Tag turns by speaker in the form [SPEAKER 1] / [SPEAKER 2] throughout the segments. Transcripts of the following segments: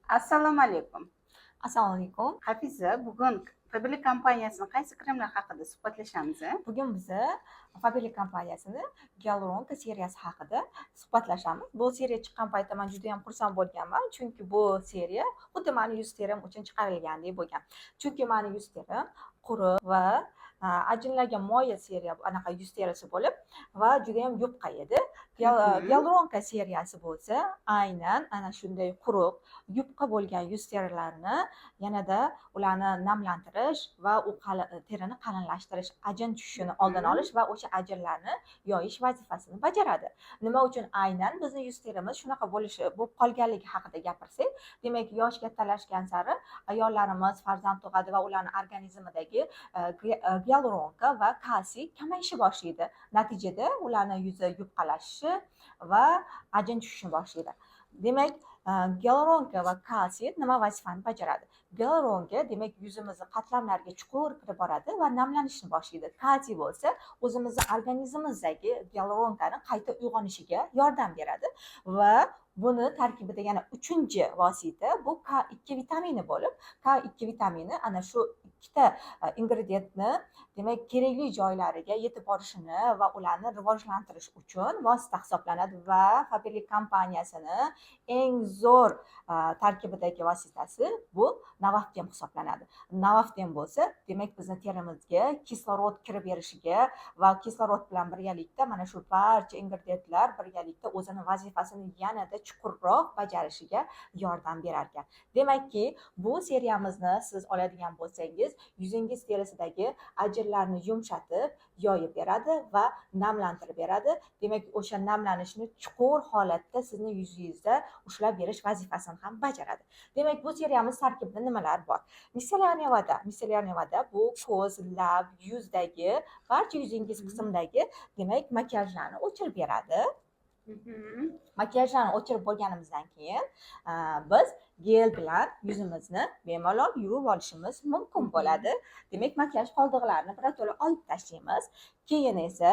[SPEAKER 1] Assalomu alaykum.
[SPEAKER 2] Assalomu alaykum.
[SPEAKER 1] Hafiza, bugun Faberlic kompaniyasining qaysi kremlar haqida suhbatlashamiz?
[SPEAKER 2] Bugun biz Faberlic kompaniyasini Gyaluronka seriyasi haqida suhbatlashamiz. Bu seriya chiqqan paytda men juda ham xursand bo'lganman, chunki bu seriya xuddi mening yuz terim uchun chiqarilgandek bo'lgan. Chunki mening yuz terim quruq va ajinlarga moyil seriya anaqa yuz terisi bo'lib va juda ham yupqa edi. Gyaluronka seriyasi bo'lsa, aynan ana shunday quruq, yupqa bo'lgan yuz terilarni yanada ularni namlantirish va u terini qalinlashtirish, ajin tushishini oldini olish va o'sha ajinlarni yoyish vazifasini bajaradi. Nima uchun aynan bizning yuz terimiz shunaqa bo'lib qolganligi haqida gapirsak, demak, yosh kattalashgan sari ayollarimiz farzand tug'adi va ularning organizmidagi gyaluronka va kalsiy kamayishni boshlaydi. Natijada ularning yuzi yupqalashishi va ajin tushishni boshlaydi. Demak, gyaluronka va kalsiy nima vazifani bajaradi? Gyaluronka demak yuzimizni qatlamlariga chuqur kirib boradi va namlanishni boshlaydi. Kalsiy bo'lsa o'zimizni organizmimizdagi gyaluronkani qayta uyg'onishiga yordam beradi va buni tarkibida yana uchinchi vosita bu K2 vitamini bo'lib, K2 vitamini ana shu ikkita ingrediyentni demak kerakli joylariga yetib borishini va ularni rivojlantirish uchun vosita hisoblanadi va Faberlic kompaniyasini eng zo'r tarkibidagi vositasi bu Navaftem hisoblanadi. Navaftem bo'lsa, demak bizni terimizga kislorod kirib berishiga va kislorod bilan birgalikda mana shu barcha ingrediyentlar birgalikda o'zini vazifasini yanada chuqurroq bajarishiga yordam berar ekan. Demakki, bu seriyamizni siz oladigan bo'lsangiz, yuzingiz terisidagi ajinlarni yumshatib, yoyib beradi va namlantirib beradi. Demak, o'sha namlanishni chuqur holatda sizning yuzingizda ushlab berish vazifasini ham bajaradi. Demak, bu seriyamiz tarkibida nimalar bor? Misellarniy vada bu ko'z, lab, yuzdagi barcha yuzingiz qismidagi demak makiyajlarni o'chirib beradi. Makiyajlarni o'chirib bo'lganimizdan keyin biz gel bilan yuzimizni bemalol yuvib olishimiz mumkin bo'ladi. Demak, makiyaj qoldiqlarini birato'la olib tashlaymiz. Keyin esa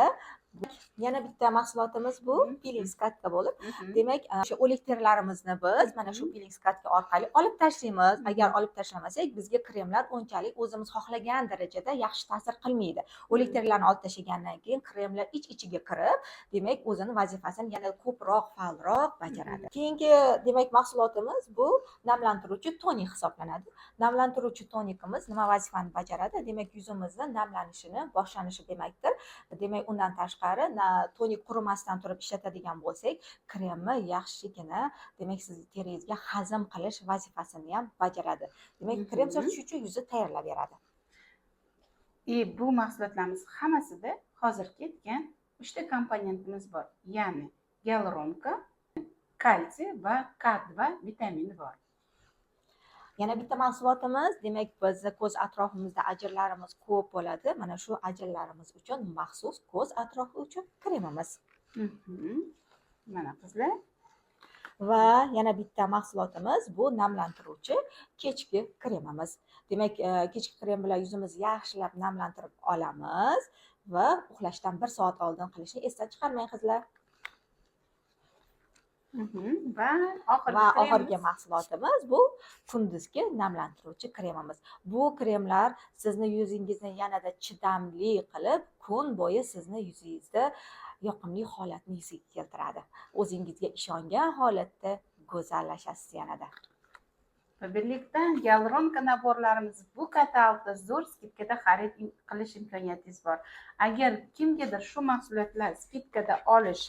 [SPEAKER 2] yana bitta mahsulotimiz bu peeling skatka bo'lib, demak, o'sha o'lik terilarimizni biz mana shu peeling skatka orqali olib tashlaymiz. Agar olib tashlamasak, bizga kremlar unchalik o'zimiz xohlagan darajada yaxshi ta'sir qilmaydi. O'lik terilarni olib tashlagandan keyin kremlar ich-ichiga kirib, demak, o'zini vazifasini yana ko'proq, faolroq bajaradi. Keyingi demak mahsulotimiz bu namlantiruvchi tonik hisoblanadi. Namlantiruvchi tonikimiz nima vazifani bajaradi? Demak, yuzimizni namlanishini boshlanishi demakdir. Demak, undan tashqari tonik qurimasdan turib ishlatadigan bo'lsak, kremni yaxshigina demak siz teringizga hazm qilish vazifasini ham bajaradi. Demak, krem surtish uchun yuzni tayyorlab beradi.
[SPEAKER 1] Bu mahsulotlarimiz hammasida hozir ketgan 3 ta komponentimiz bor. Ya'ni gyaluronka, kalsiy va K2 vitamini bor.
[SPEAKER 2] Yana bitta mahsulotimiz, demak, bizni ko'z atrofimizda ajinlarimiz ko'p bo'ladi. Mana shu ajinlarimiz uchun maxsus ko'z atrofi uchun kremimiz.
[SPEAKER 1] Mana qizlar.
[SPEAKER 2] Va yana bitta mahsulotimiz bu namlantiruvchi kechki kremimiz. Demak, kechki krem bilan yuzimizni yaxshilab namlantirib olamiz va uxlashdan 1 soat oldin qilishni esdan chiqarmang qizlar.
[SPEAKER 1] Va
[SPEAKER 2] oxirgi mahsulotimiz bu kunduzgi namlantiruvchi kremimiz. Bu kremlar sizni yuzingizni yanada chidamli qilib, kun bo'yi sizni yuzingizda yoqimli holatni yuzaga keltiradi. O'zingizga ishongan holatda go'zallashasiz yanada.
[SPEAKER 1] Faberlicdan gyaluronka naborlarimiz bu katalogda zo'r skidkada xarid qilish imkoniyatingiz bor. Agar kimgadir shu mahsulotlar skidkada olish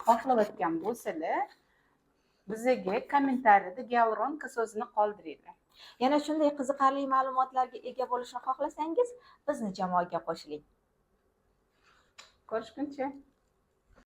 [SPEAKER 1] xohlayotgan bo'lsalar, bizga kommentariyada gyaluronka so'zini qoldiringlar.
[SPEAKER 2] Yana shunday qiziqarli ma'lumotlarga ega bo'lishni xohlasangiz, bizni jamoaga qo'shiling.
[SPEAKER 1] Ko'rishguncha.